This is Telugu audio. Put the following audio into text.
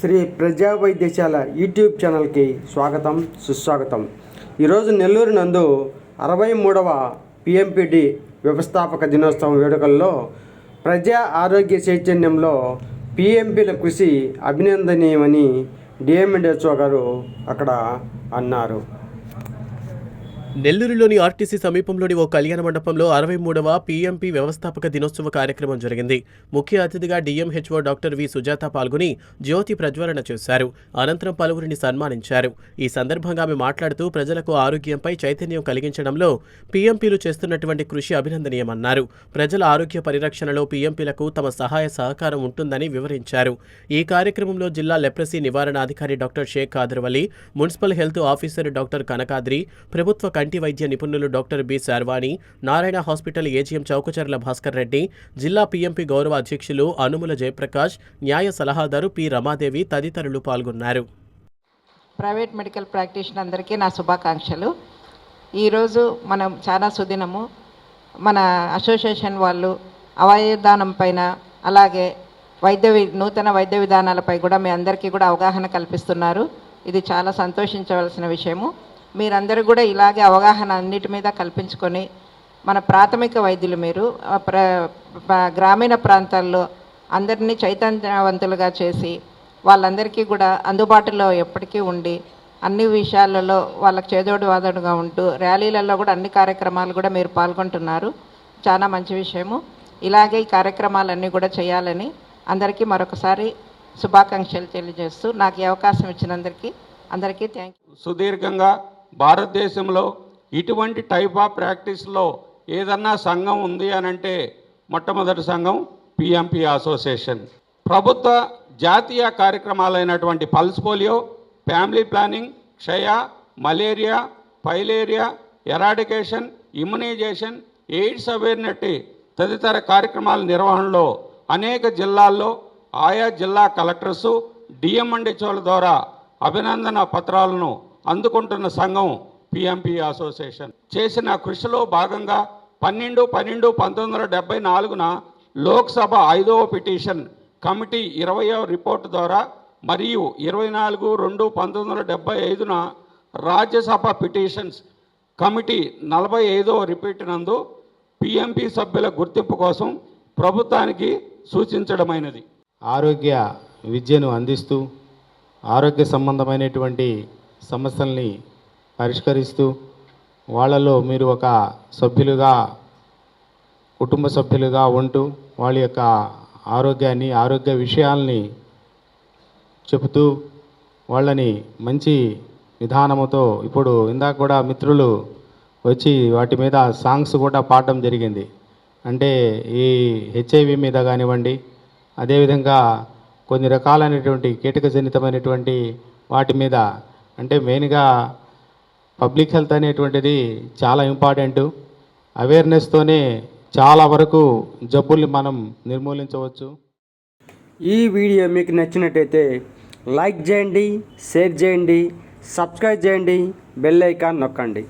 శ్రీ ప్రజా వైద్యశాల యూట్యూబ్ ఛానల్కి స్వాగతం సుస్వాగతం. ఈరోజు నెల్లూరు నందు 63వ పిఎంపిడి వ్యవస్థాపక దినోత్సవం వేడుకల్లో ప్రజా ఆరోగ్య చైతన్యంలో పిఎంపిల కృషి అభినందనీయమని డిఎంఎండ్హెచ్ఓ గారు అక్కడ అన్నారు. నెల్లూరులోని ఆర్టీసీ సమీపంలోని ఓ కళ్యాణ మండపంలో 63వ పీఎంపీ వ్యవస్థాపక దినోత్సవ కార్యక్రమం జరిగింది. ముఖ్య అతిథిగా డిఎంహెచ్ఓ డాక్టర్ వి సుజాత పాల్గొని జ్యోతి ప్రజ్వలన చేశారు. అనంతరం పలువురిని సన్మానించారు. ఈ సందర్భంగా ఆమె మాట్లాడుతూ ప్రజలకు ఆరోగ్యంపై చైతన్యం కలిగించడంలో పీఎంపీలు చేస్తున్నటువంటి కృషి అభినందనీయమన్నారు. ప్రజల ఆరోగ్య పరిరక్షణలో పీఎంపీలకు తమ సహాయ సహకారం ఉంటుందని వివరించారు. ఈ కార్యక్రమంలో జిల్లా లెప్రసీ నివారణ అధికారి doctor Shaikh Khadarvali, municipal health officer doctor Kanakadri, ప్రభుత్వ కంటి వైద్య నిపుణులు doctor B Sharvani, Narayana hospital AGM Choukacharla Bhaskar Reddy, జిల్లా పీఎంపీ గౌరవ అధ్యక్షులు అనుముల జయప్రకాష్, న్యాయ సలహాదారు పి రమాదేవి తదితరులు పాల్గొన్నారు. ప్రైవేట్ మెడికల్ ప్రాక్టీషనర్ అందరికీ నా శుభాకాంక్షలు. ఈరోజు మనం చాలా సుదినము. మన అసోసియేషన్ వాళ్ళు అవయవదానం పైన అలాగే నూతన వైద్య విధానాలపై కూడా మీ అందరికీ కూడా అవగాహన కల్పిస్తున్నారు. ఇది చాలా సంతోషించవలసిన విషయము. మీరందరూ కూడా ఇలాగే అవగాహన అన్నిటి మీద కల్పించుకొని మన ప్రాథమిక వైద్యులు మీరు గ్రామీణ ప్రాంతాల్లో అందరినీ చైతన్యవంతులుగా చేసి వాళ్ళందరికీ కూడా అందుబాటులో ఎప్పటికీ ఉండి అన్ని విషయాలలో వాళ్ళకి చేదోడు వాదోడుగా ఉంటూ ర్యాలీలలో కూడా అన్ని కార్యక్రమాలు కూడా మీరు పాల్గొంటున్నారు. చాలా మంచి విషయము. ఇలాగే ఈ కార్యక్రమాలన్నీ కూడా చేయాలని అందరికీ మరొకసారి శుభాకాంక్షలు తెలియజేస్తూ నాకు ఈ అవకాశం ఇచ్చినందరికీ అందరికీ థ్యాంక్ యూ. సుదీర్ఘంగా భారతదేశంలో ఇటువంటి టైప్ ఆఫ్ ప్రాక్టీస్లో ఏదన్నా సంఘం ఉంది అని అంటే మొట్టమొదటి సంఘం పిఎంపి అసోసియేషన్. ప్రభుత్వ జాతీయ కార్యక్రమాలైనటువంటి పల్స్ పోలియో, ఫ్యామిలీ ప్లానింగ్, క్షయ, malaria, filaria, eradication, immunisation, AIDS awareness తదితర కార్యక్రమాల నిర్వహణలో అనేక జిల్లాల్లో ఆయా జిల్లా కలెక్టర్సు డిఎంఎండ్హెచ్ఓల ద్వారా అభినందన పత్రాలను అందుకుంటున్న సంఘం పిఎంపి అసోసియేషన్. చేసిన కృషిలో భాగంగా 12/12/1974 లోక్సభ 5వ పిటిషన్ కమిటీ 20వ రిపోర్టు ద్వారా మరియు 24/2/1975 రాజ్యసభ పిటిషన్స్ కమిటీ 45వ రిపీట్ నందు పిఎంపి సభ్యుల గుర్తింపు కోసం ప్రభుత్వానికి సూచించడమైనది. ఆరోగ్య విద్యను అందిస్తూ ఆరోగ్య సంబంధమైనటువంటి సమస్యల్ని పరిష్కరిస్తూ వాళ్ళలో మీరు ఒక సభ్యులుగా కుటుంబ సభ్యులుగా ఉంటూ వాళ్ళ యొక్క ఆరోగ్యాన్ని ఆరోగ్య విషయాల్ని చెబుతూ వాళ్ళని మంచి విధానముతో ఇప్పుడు ఇందాక కూడా మిత్రులు వచ్చి వాటి మీద సాంగ్స్ కూడా పాడడం జరిగింది. అంటే ఈ హెచ్ఐవి మీద కానివ్వండి, అదేవిధంగా కొన్ని రకాలైనటువంటి కీటకజనితమైనటువంటి వాటి మీద, అంటే మెయిన్గా పబ్లిక్ హెల్త్ అనేటువంటిది చాలా ఇంపార్టెంట్. అవేర్నెస్తోనే చాలా వరకు జబ్బుల్ని మనం నిర్మూలించవచ్చు. ఈ వీడియో మీకు నచ్చినట్టయితే లైక్ చేయండి, షేర్ చేయండి, సబ్స్క్రైబ్ చేయండి, బెల్ ఐకాన్ నొక్కండి.